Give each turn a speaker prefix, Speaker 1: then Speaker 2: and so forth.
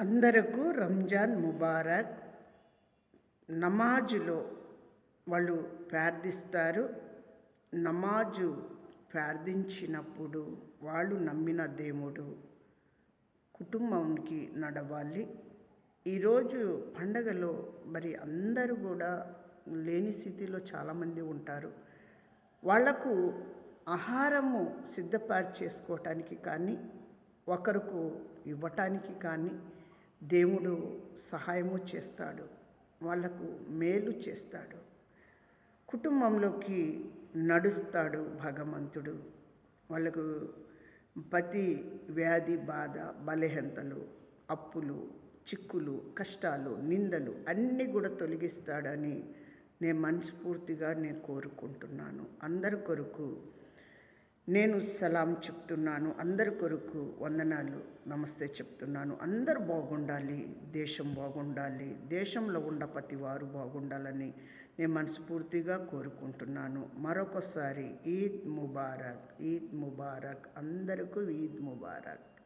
Speaker 1: అందరకు రంజాన్ ముబారక్. నమాజులో వాళ్ళు ప్రార్థిస్తారు. నమాజు ప్రార్థించినప్పుడు వాళ్ళు నమ్మిన దేవుడు కుటుంబానికి నడవాలి. ఈరోజు పండగలో మరి అందరూ కూడా లేని స్థితిలో చాలామంది ఉంటారు. వాళ్లకు ఆహారము సిద్ధపాటు చేసుకోవటానికి కానీ ఒకరికి ఇవ్వటానికి కానీ దేవుడు సహాయము చేస్తాడు, వాళ్ళకు మేలు చేస్తాడు, కుటుంబంలోకి నడుస్తాడు భగవంతుడు. వాళ్ళకు ప్రతి వ్యాధి బాధ బలహీనతలు అప్పులు చిక్కులు కష్టాలు నిందలు అన్నీ కూడా తొలగిస్తాడని నేను మనస్ఫూర్తిగా కోరుకుంటున్నాను. అందరి కొరకు నేను సలాం చెప్తున్నాను, అందరి కొరకు వందనాలు నమస్తే చెప్తున్నాను. అందరూ బాగుండాలి, దేశం బాగుండాలి, దేశంలో ఉన్న ప్రతి వారు బాగుండాలని నేను మనస్ఫూర్తిగా కోరుకుంటున్నాను. మరొకసారి ఈద్ ముబారక్, ఈద్ ముబారక్, అందరికీ ఈద్ ముబారక్.